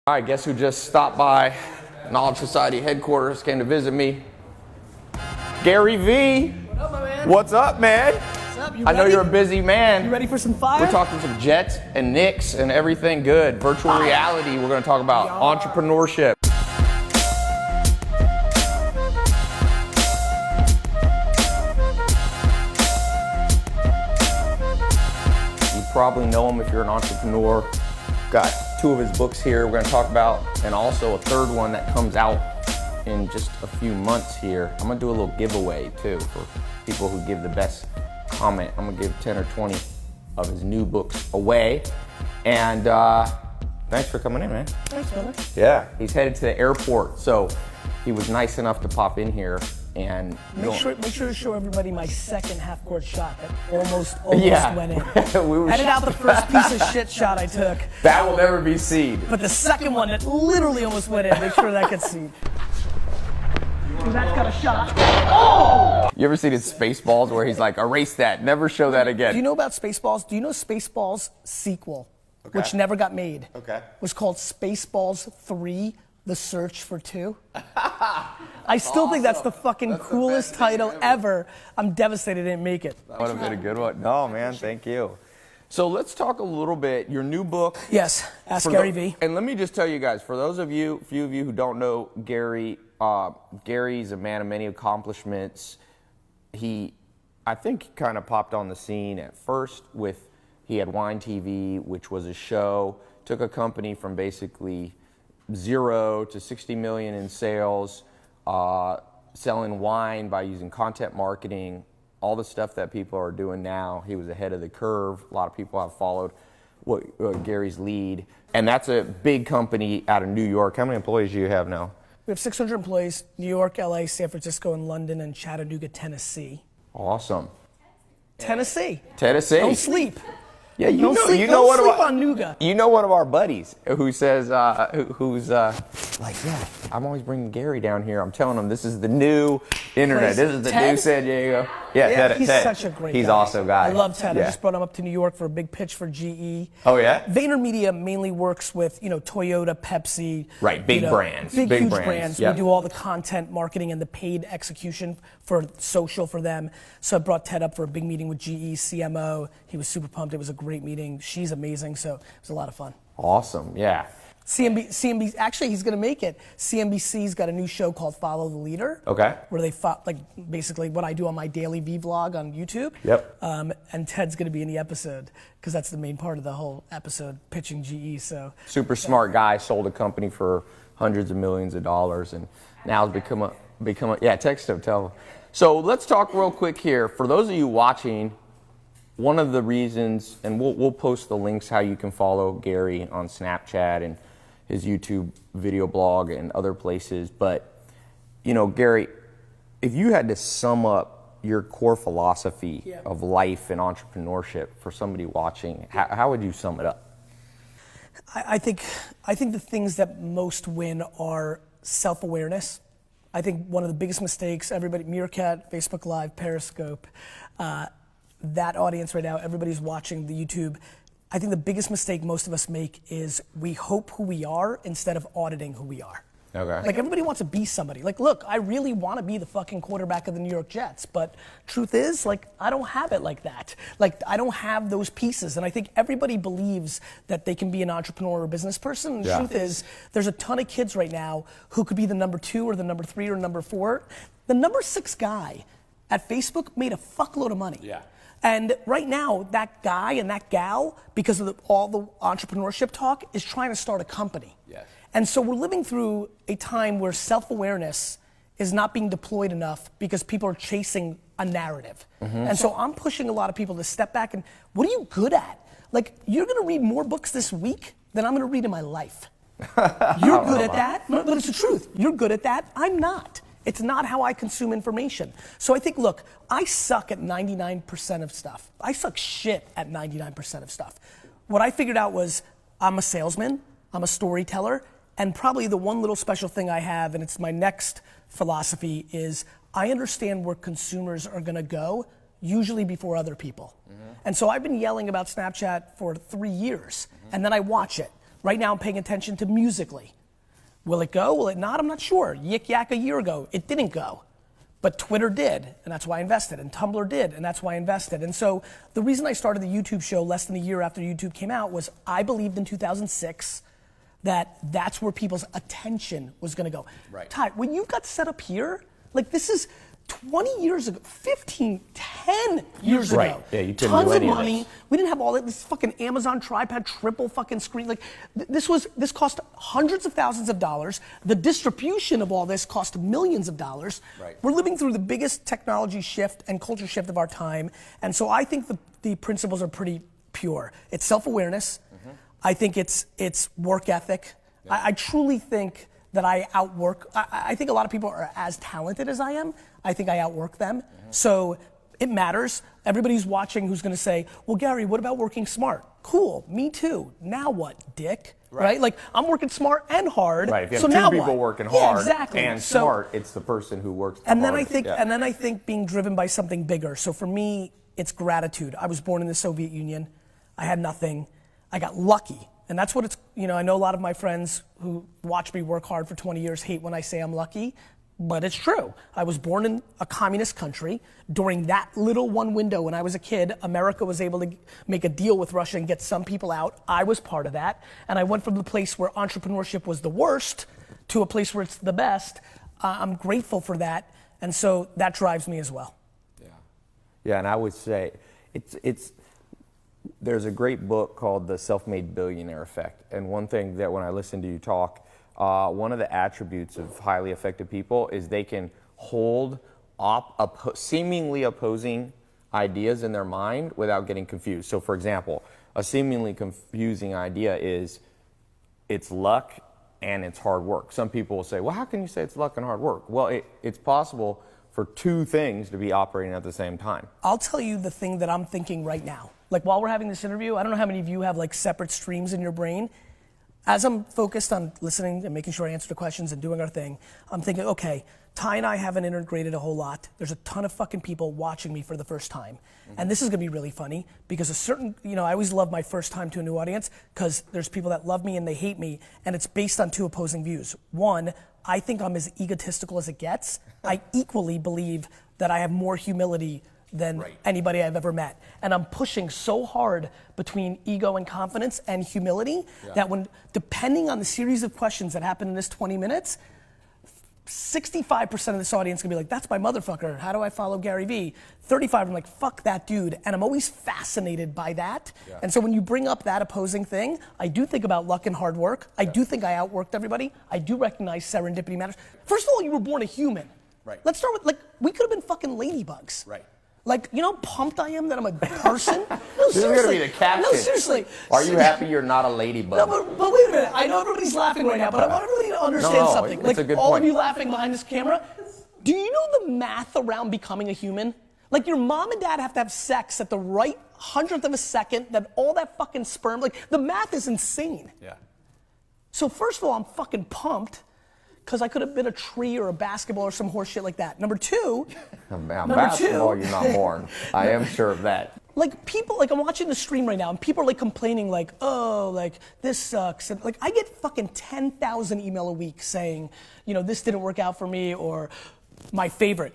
All right, guess who just stopped by Knowledge Society headquarters, came to visit me? Gary V. What up, my man? What's up, man? What's up? You I know ready? you're a busy man. You ready for some fire? We're talking some Jets and Knicks and everything good. Virtual reality, we're going to talk about entrepreneurship. You probably know him if you're an entrepreneur. Got two of his books here we're going to talk about, and also a third one that comes out in just a few months here. I'm going to do a little giveaway too for people who give the best comment. I'm going to give 10 or 20 of his new books away. And thanks for coming in, man. Thanks, brother. Yeah, he's headed to the airport, so he was nice enough to pop in here and Make sure to show everybody my second half-court shot that almost Yeah. went in. We Edit out the first piece of shit shot I took. that will never be seen. But the second one that literally almost went in, make sure that gets seen. That's got a shot. You ever seen his Spaceballs where he's like, erase that, never show that Do again? you know about Spaceballs? Do you know Spaceballs sequel, which never got made? Was called Spaceballs 3, The Search for 2. I still think that's the fucking coolest title ever. I'm devastated it didn't make it. That would have been a good one. No, man, thank you. So let's talk a little bit, your new book. Yes, Ask Gary V. And let me just tell you guys, for those of you, few of you who don't know Gary, Gary's a man of many accomplishments. I think kind of popped on the scene at first with, he had Wine TV, which was a show, took a company from basically 0 to 60 million in sales, selling wine by using content marketing, all the stuff that people are doing now. He was ahead of the curve. A lot of people have followed Gary's lead. And that's a big company out of New York. How many employees do you have now? We have 600 employees, New York, LA, San Francisco, and London, and Chattanooga, Tennessee. Awesome. Tennessee. Tennessee. Don't sleep. Yeah, you Don't know, sleep, you don't know one sleep of our, on Nougat. You know one of our buddies who says, who's like, yeah, I'm always bringing Gary down here. I'm telling him this is the new internet. This is the Ted? new San Diego. Yeah, Ted. He's Ted. such a great He's guy. awesome guy. I love Ted. Yeah. I just brought him up to New York for a big pitch for GE. Oh yeah. VaynerMedia mainly works with, Toyota, Pepsi. Right, big brands. Big huge brands. brands. Yep. We do all the content marketing and the paid execution for social for them. So I brought Ted up for a big meeting with GE, CMO. He was super pumped. It was a great meeting. She's amazing, so it was a lot of fun. Awesome. Yeah. CNBC, actually, he's going to make it. CNBC's got a new show called Follow the Leader. Okay. Where they basically what I do on my daily vlog on YouTube. Yep. And Ted's going to be in the episode because that's the main part of the whole episode, pitching GE. So Super smart guy, sold a company for hundreds of millions of dollars, and now has become a yeah. Text him, tell him. So let's talk real quick here. For those of you watching, one of the reasons, and we'll post the links how you can follow Gary on Snapchat and his YouTube video blog and other places. But, Gary, if you had to sum up your core philosophy of life and entrepreneurship for somebody watching, how would you sum it up? I think the things that most win are self-awareness. I think one of the biggest mistakes, everybody, Meerkat, Facebook Live, Periscope, that audience right now, everybody's watching the YouTube. I think the biggest mistake most of us make is we hope who we are instead of auditing who we are. Okay. Like everybody wants to be somebody. Like, look, I really want to be the fucking quarterback of the New York Jets, but truth is, I don't have it like that. I don't have those pieces, and I think everybody believes that they can be an entrepreneur or a business person. And the truth is, there's a ton of kids right now who could be the number 2 or the number 3 or number 4. The number 6 guy at Facebook made a fuckload of money. Yeah. And right now, that guy and that gal, because of all the entrepreneurship talk, is trying to start a company. Yes. And so we're living through a time where self-awareness is not being deployed enough because people are chasing a narrative. And so I'm pushing a lot of people to step back and, what are you good at? You're gonna read more books this week than I'm gonna read in my life. You're good at that, but it's the truth. You're good at that, I'm not. It's not how I consume information. So I think, look, I suck at 99% of stuff. I suck shit at 99% of stuff. What I figured out was I'm a salesman, I'm a storyteller, and probably the one little special thing I have, and it's my next philosophy, is I understand where consumers are gonna go, usually before other people. And so I've been yelling about Snapchat for 3 years, and then I watch it. Right now I'm paying attention to Musical.ly. Will it go? Will it not? I'm not sure. Yik Yak a year ago, it didn't go. But Twitter did, and that's why I invested. And Tumblr did, and that's why I invested. And so the reason I started the YouTube show less than a year after YouTube came out was I believed in 2006 that that's where people's attention was gonna go. Right. Ty, when you got set up here, like this is 20 years ago, 15, 10 years ago. Right, yeah, you couldn't Tons do any of of money. this. We didn't have all that, this fucking Amazon tripod, triple fucking screen. Like this cost hundreds of thousands of dollars. The distribution of all this cost millions of dollars. Right. We're living through the biggest technology shift and culture shift of our time. And so I think the principles are pretty pure. It's self-awareness. I think it's work ethic. Yeah. I truly think that I outwork. I think a lot of people are as talented as I am. I think I outwork them. So it matters. Everybody's watching who's gonna say, well, Gary, what about working smart? Cool, me too. Now what, dick? Right? Like, I'm working smart and hard. Right, if you so have now two people what? working Yeah, hard exactly. and So- smart, it's the person who works the and then hardest. and then I think being driven by something bigger. So for me, it's gratitude. I was born in the Soviet Union. I had nothing. I got lucky. And that's what it's, I know a lot of my friends who watch me work hard for 20 years hate when I say I'm lucky, but it's true. I was born in a communist country. During that little one window when I was a kid, America was able to make a deal with Russia and get some people out. I was part of that. And I went from the place where entrepreneurship was the worst to a place where it's the best. I'm grateful for that. And so that drives me as well. Yeah, and I would say there's a great book called The Self-Made Billionaire Effect. And one thing that when I listen to you talk, one of the attributes of highly effective people is they can hold seemingly opposing ideas in their mind without getting confused. So for example, a seemingly confusing idea is it's luck and it's hard work. Some people will say, well, how can you say it's luck and hard work? Well, it's possible for two things to be operating at the same time. I'll tell you the thing that I'm thinking right now. Like while we're having this interview, I don't know how many of you have like separate streams in your brain. As I'm focused on listening and making sure I answer the questions and doing our thing, I'm thinking, okay, Ty and I haven't integrated a whole lot. There's a ton of fucking people watching me for the first time. And this is gonna be really funny because I always love my first time to a new audience because there's people that love me and they hate me, and it's based on two opposing views. One, I think I'm as egotistical as it gets. I equally believe that I have more humility than anybody I've ever met. And I'm pushing so hard between ego and confidence and humility that depending on the series of questions that happen in this 20 minutes, 65% of this audience is gonna be like, that's my motherfucker, how do I follow Gary Vee? 35, I'm like, fuck that dude. And I'm always fascinated by that. Yeah. And so when you bring up that opposing thing, I do think about luck and hard work. I do think I outworked everybody. I do recognize serendipity matters. First of all, you were born a human. Right. Let's start with, we could have been fucking ladybugs. Right. Like, you know how pumped I am that I'm a person? No, this is gonna be the caption. No, seriously. Are you happy you're not a ladybug? No, but wait a minute. I know everybody's laughing right now, but I want everybody to understand something. It's a good all point. of you laughing behind this camera, do you know the math around becoming a human? Like your mom and dad have to have sex at the right 100th of a second, that all that fucking sperm, the math is insane. Yeah. So first of all, I'm fucking pumped because I could have been a tree or a basketball or some horse shit like that. Number two, basketball, you're not born. I am sure of that. Like people, I'm watching the stream right now and people are complaining this sucks. And I get fucking 10,000 email a week saying, this didn't work out for me, or my favorite,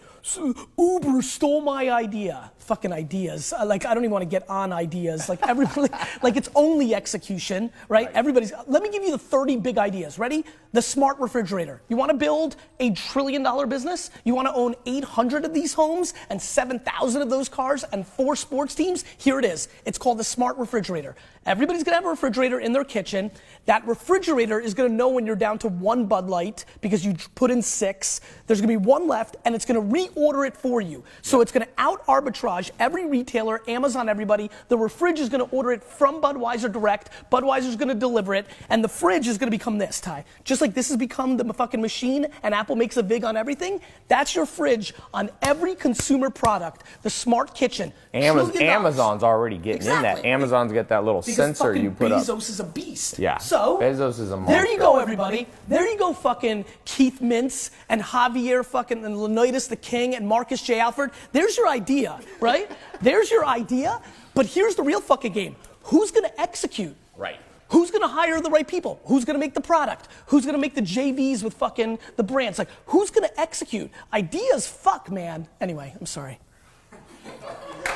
Uber stole my idea. Fucking ideas. I don't even want to get on ideas. Everybody, it's only execution, right? Let me give you the 30 big ideas. Ready? The smart refrigerator. You want to build a $1 trillion business? You want to own 800 of these homes and 7,000 of those cars and 4 sports teams? Here it is. It's called the smart refrigerator. Everybody's gonna have a refrigerator in their kitchen. That refrigerator is gonna know when you're down to 1 Bud Light because you put in 6. There's gonna be 1 left and it's gonna reorder it for you. So it's gonna out arbitrage every retailer, Amazon, everybody. The refrige is gonna order it from Budweiser direct. Budweiser's gonna deliver it, and the fridge is gonna become this, Ty. Just like this has become the fucking machine and Apple makes a VIG on everything, that's your fridge on every consumer product. The smart kitchen. Amazon's already getting in that. Amazon's got that little sensor you put up. Bezos is a beast. Yeah. So Bezos is a monster. There you go, everybody. There you go, fucking Keith Mintz and Javier fucking and Leonidas the King and Marcus J. Alford. There's your idea, right? There's your idea. But here's the real fucking game. Who's gonna execute? Right. Who's gonna hire the right people? Who's gonna make the product? Who's gonna make the JVs with fucking the brands? Like, who's gonna execute? Ideas, fuck, man. Anyway, I'm sorry.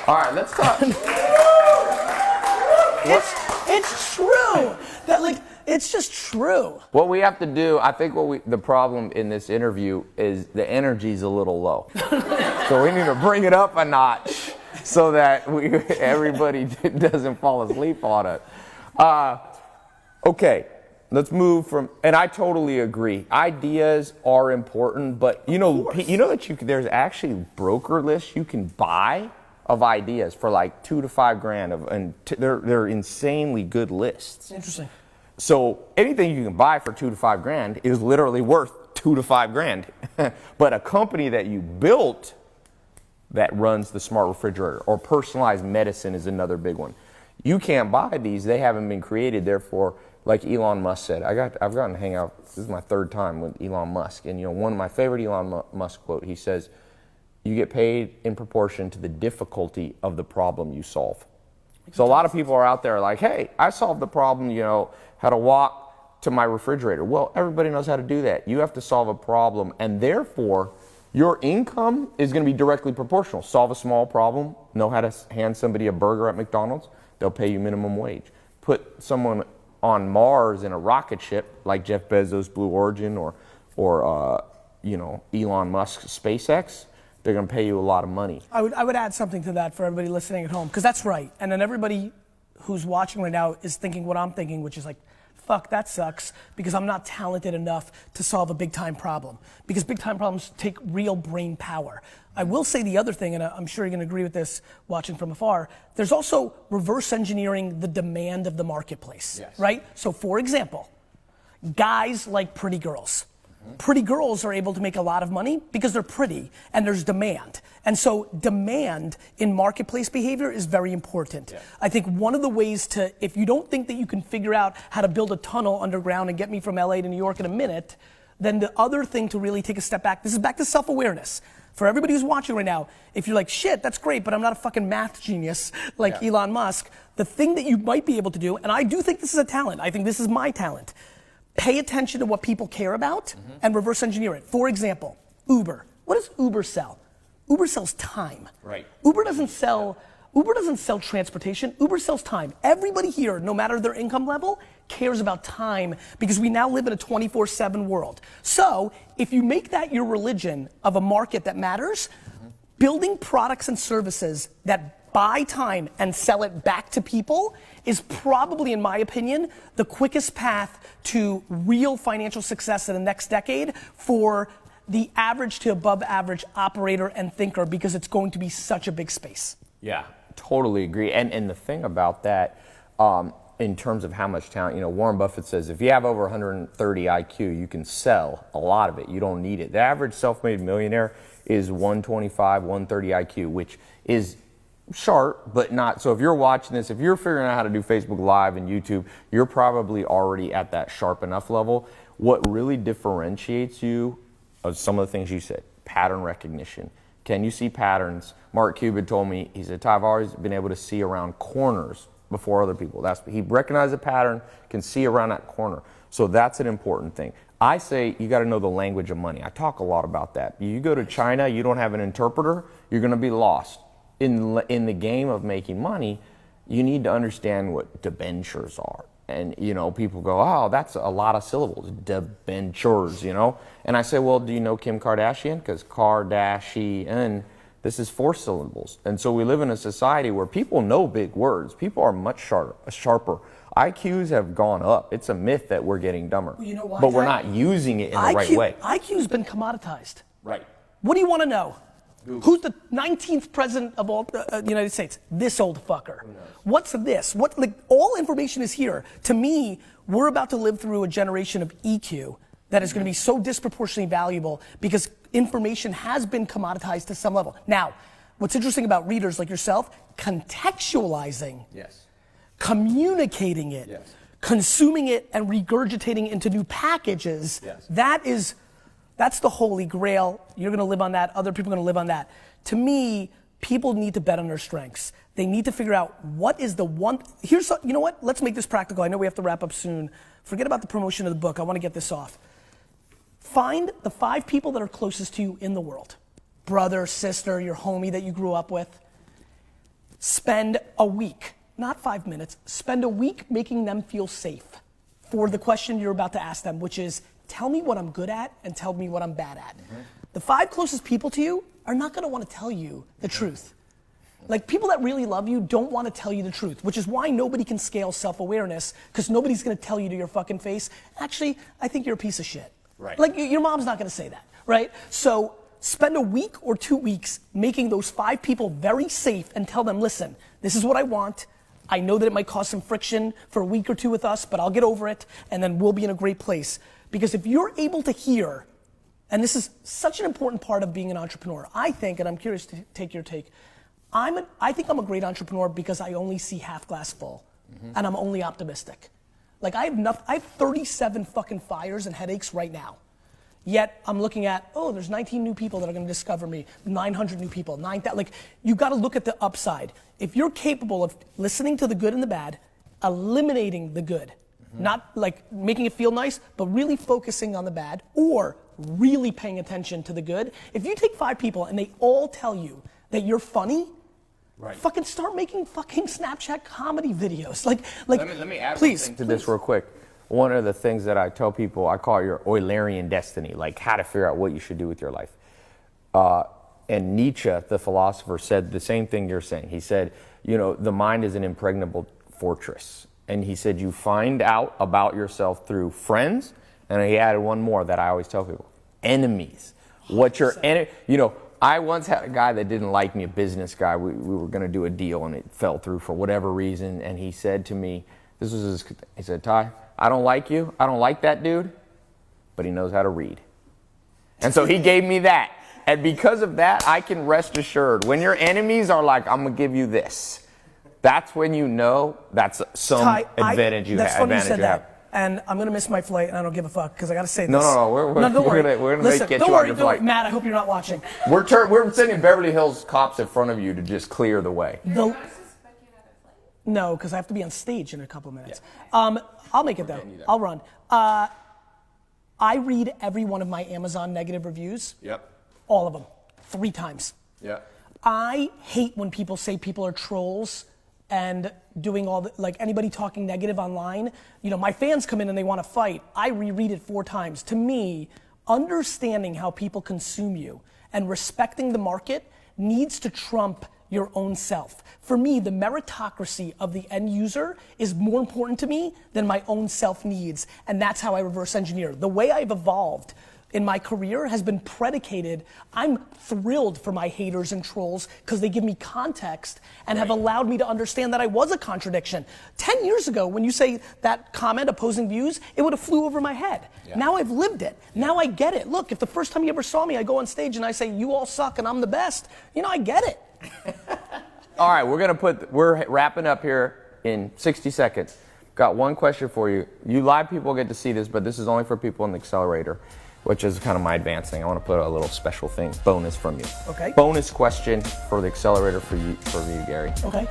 All right, let's talk. It's true. That like, it's just true. What we have to do, I think the problem in this interview is the energy's a little low. So we need to bring it up a notch so that everybody doesn't fall asleep on it. Okay, let's move from, and I totally agree. Ideas are important, but you know that there's actually broker lists you can buy of ideas for like $2 to $5 grand, they're insanely good lists. Interesting. So anything you can buy for $2 to $5 grand is literally worth $2 to $5 grand. But a company that you built that runs the smart refrigerator or personalized medicine is another big one. You can't buy these; they haven't been created. Therefore, like Elon Musk said, I've gotten to hang out. This is my third time with Elon Musk, and one of my favorite Elon Musk quote. He says, "You get paid in proportion to the difficulty of the problem you solve." So a lot of people are out there like, "Hey, I solved the problem. How to walk to my refrigerator." Well, everybody knows how to do that. You have to solve a problem, and therefore, your income is going to be directly proportional. Solve a small problem, know how to hand somebody a burger at McDonald's. They'll pay you minimum wage. Put someone on Mars in a rocket ship like Jeff Bezos' Blue Origin or Elon Musk's SpaceX, they're going to pay you a lot of money. I would add something to that for everybody listening at home, because that's right. And then everybody who's watching right now is thinking what I'm thinking, which is like, fuck, that sucks, because I'm not talented enough to solve a big time problem. Because big time problems take real brain power. I will say the other thing, and I'm sure you're gonna agree with this watching from afar, there's also reverse engineering the demand of the marketplace, yes. Right? So for example, guys like pretty girls. Pretty girls are able to make a lot of money because they're pretty and there's demand. And so demand in marketplace behavior is very important. Yeah. I think one of the ways to, if you don't think that you can figure out how to build a tunnel underground and get me from LA to New York in a minute, then the other thing to really take a step back, this is back to self-awareness. For everybody who's watching right now, if you're like, shit, that's great, but I'm not a fucking math genius like Elon Musk, the thing that you might be able to do, and I do think this is a talent, I think this is my talent, pay attention to what people care about and reverse engineer it. For example, Uber. What does Uber sell? Uber sells time. Right. Uber doesn't sell transportation. Uber sells time. Everybody here, no matter their income level, cares about time because we now live in a 24/7 world. So if you make that your religion of a market that matters, building products and services that buy time and sell it back to people is probably, in my opinion, the quickest path to real financial success in the next decade for the average to above average operator and thinker, because it's going to be such a big space. Yeah, totally agree. And the thing about that, in terms of how much talent, Warren Buffett says if you have over 130 IQ, you can sell a lot of it. You don't need it. The average self-made millionaire is 125, 130 IQ, which is sharp, but not. So if you're watching this, if you're figuring out how to do Facebook Live and YouTube, you're probably already at that sharp enough level. What really differentiates you are some of the things you said. Pattern recognition. Can you see patterns? Mark Cuban told me, he said, I've always been able to see around corners before other people. He recognized a pattern, can see around that corner. So that's an important thing. I say you got to know the language of money. I talk a lot about that. You go to China, you don't have an interpreter, you're going to be lost. In the game of making money, you need to understand what debentures are. And, people go, oh, that's a lot of syllables, debentures, And I say, well, do you know Kim Kardashian? Because Kardashian, this is 4 syllables. And so we live in a society where people know big words. People are much sharper. IQs have gone up. It's a myth that we're getting dumber. Well, you know why, but we're not using it in the right way. IQ's been commoditized. Right. What do you want to know? Google. Who's the 19th president of all the United States? This old fucker. What's this? All information is here. To me, we're about to live through a generation of EQ that is going to be so disproportionately valuable because information has been commoditized to some level. Now, what's interesting about readers like yourself, contextualizing, communicating it, consuming it, and regurgitating into new packages, that's the holy grail. You're going to live on that. Other people are going to live on that. To me, people need to bet on their strengths. They need to figure out what is the one, you know what, let's make this practical. I know we have to wrap up soon. Forget about the promotion of the book. I want to get this off. Find the 5 people that are closest to you in the world. Brother, sister, your homie that you grew up with. Spend a week, not 5 minutes, spend a week making them feel safe for the question you're about to ask them, which is, tell me what I'm good at and tell me what I'm bad at. The 5 closest people to you are not gonna wanna tell you the truth. Like, people that really love you don't wanna tell you the truth, which is why nobody can scale self-awareness, because nobody's gonna tell you to your fucking face, actually, I think you're a piece of shit. Right. Like, your mom's not gonna say that, right? So, spend a week or 2 weeks making those 5 people very safe and tell them, listen, this is what I want. I know that it might cause some friction for a week or 2 with us, but I'll get over it, and then we'll be in a great place. Because if you're able to hear, and this is such an important part of being an entrepreneur, I think, and I'm curious to take your take, I think I'm a great entrepreneur because I only see half glass full, and I'm only optimistic. Like, I have 37 fucking fires and headaches right now. Yet I'm looking at, oh, there's 19 new people that are gonna discover me, 900 new people, 9,000, like, you gotta look at the upside. If you're capable of listening to the good and the bad, eliminating the good, not like making it feel nice, but really focusing on the bad, or really paying attention to the good. If you take 5 people and they all tell you that you're funny, fucking start making fucking Snapchat comedy videos. Like, let me add please, something to this real quick. One of the things that I tell people, I call it your Eulerian destiny, like how to figure out what you should do with your life. And Nietzsche, the philosopher, said the same thing you're saying. He said, you know, the mind is an impregnable fortress. And he said, you find out about yourself through friends. And he added one more that I always tell people, enemies. What your enemy, you know, I once had a guy that didn't like me, a business guy. We were going to do a deal and it fell through for whatever reason. And he said to me, he said, Ty, I don't like you. I don't like that dude, but he knows how to read. And so he gave me that. And because of that, I can rest assured, when your enemies are like, I'm going to give you this, that's when you know that's some Ty, advantage you have. That's funny you said that. And I'm gonna miss my flight, and I don't give a fuck because I gotta say this. No, we're gonna get you on your flight. Matt, I hope you're not watching. We're sending Beverly Hills cops in front of you to just clear the way. No, because I have to be on stage in a couple of minutes. Yeah. I'll make it though. I'll run. I read every one of my Amazon negative reviews. Yep. All of them, 3 times. Yeah. I hate when people say people are trolls and doing all the, like, anybody talking negative online. You know, my fans come in and they want to fight. I reread it 4 times. To me, understanding how people consume you and respecting the market needs to trump your own self. For me, the meritocracy of the end user is more important to me than my own self needs. And that's how I reverse engineer. The way I've evolved in my career has been predicated. I'm thrilled for my haters and trolls because they give me context and have allowed me to understand that I was a contradiction. 10 years ago, when you say that comment, opposing views, it would have flew over my head. Yeah. Now I've lived it. Yeah. Now I get it. Look, if the first time you ever saw me, I go on stage and I say, you all suck and I'm the best, you know, I get it. All right, we're wrapping up here in 60 seconds. Got one question for you. You live people get to see this, but this is only for people in the accelerator, which is kind of my advanced thing. I want to put a little special thing, bonus from you. Okay. Bonus question for the accelerator for you, Gary. Okay.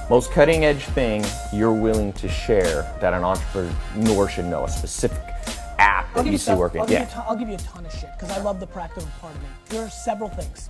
Most cutting edge thing you're willing to share that an entrepreneur should know, a specific app that you see working. I'll give you a ton of shit because I love the practical part of me. There are several things.